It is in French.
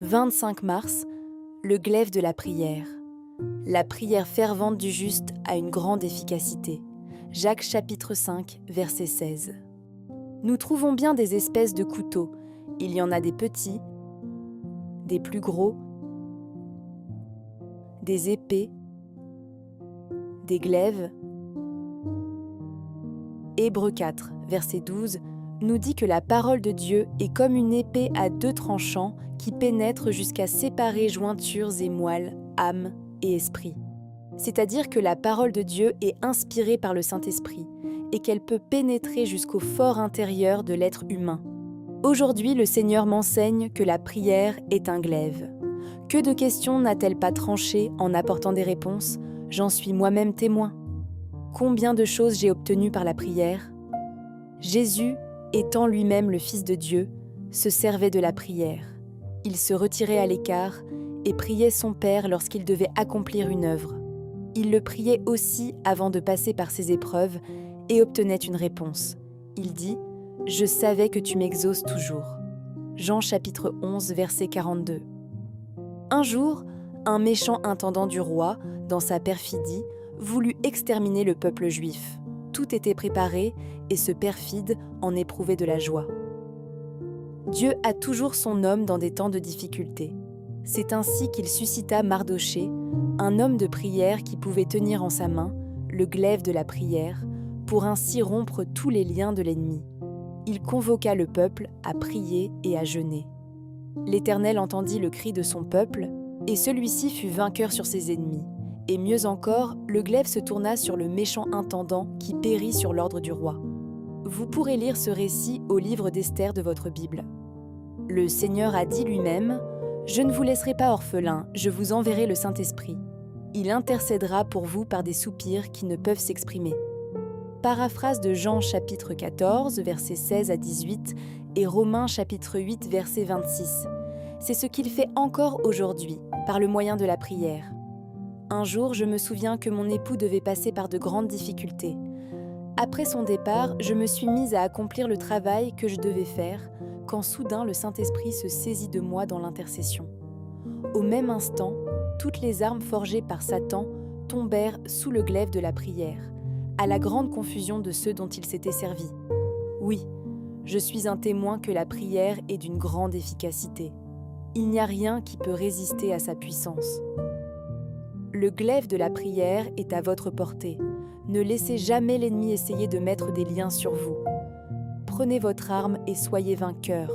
25 mars, le glaive de la prière. La prière fervente du juste a une grande efficacité. Jacques chapitre 5, verset 16. Nous trouvons bien des espèces de couteaux. Il y en a des petits, des plus gros, des épées, des glaives. Hébreux 4, verset 12, nous dit que la parole de Dieu est comme une épée à deux tranchants qui pénètre jusqu'à séparer jointures et moelles, âme et esprit. C'est-à-dire que la parole de Dieu est inspirée par le Saint-Esprit et qu'elle peut pénétrer jusqu'au fort intérieur de l'être humain. Aujourd'hui, le Seigneur m'enseigne que la prière est un glaive. Que de questions n'a-t-elle pas tranché en apportant des réponses? J'en suis moi-même témoin. Combien de choses j'ai obtenues par la prière? Jésus, étant lui-même le Fils de Dieu, se servait de la prière. Il se retirait à l'écart et priait son Père lorsqu'il devait accomplir une œuvre. Il le priait aussi avant de passer par ses épreuves et obtenait une réponse. Il dit « Je savais que tu m'exauces toujours ». Jean chapitre 11, verset 42. Un jour, un méchant intendant du roi, dans sa perfidie, voulut exterminer le peuple juif. Tout était préparé et ce perfide en éprouvait de la joie. Dieu a toujours son homme dans des temps de difficulté. C'est ainsi qu'il suscita Mardochée, un homme de prière qui pouvait tenir en sa main le glaive de la prière, pour ainsi rompre tous les liens de l'ennemi. Il convoqua le peuple à prier et à jeûner. L'Éternel entendit le cri de son peuple, et celui-ci fut vainqueur sur ses ennemis. Et mieux encore, le glaive se tourna sur le méchant intendant qui périt sur l'ordre du roi. Vous pourrez lire ce récit au livre d'Esther de votre Bible. Le Seigneur a dit lui-même « Je ne vous laisserai pas orphelins, je vous enverrai le Saint-Esprit. Il intercédera pour vous par des soupirs qui ne peuvent s'exprimer. » Paraphrase de Jean chapitre 14, versets 16 à 18 et Romains chapitre 8, verset 26. C'est ce qu'il fait encore aujourd'hui, par le moyen de la prière. Un jour, je me souviens que mon époux devait passer par de grandes difficultés. Après son départ, je me suis mise à accomplir le travail que je devais faire, quand soudain le Saint-Esprit se saisit de moi dans l'intercession. Au même instant, toutes les armes forgées par Satan tombèrent sous le glaive de la prière, à la grande confusion de ceux dont il s'était servi. Oui, je suis un témoin que la prière est d'une grande efficacité. Il n'y a rien qui peut résister à sa puissance. Le glaive de la prière est à votre portée. Ne laissez jamais l'ennemi essayer de mettre des liens sur vous. Prenez votre arme et soyez vainqueurs.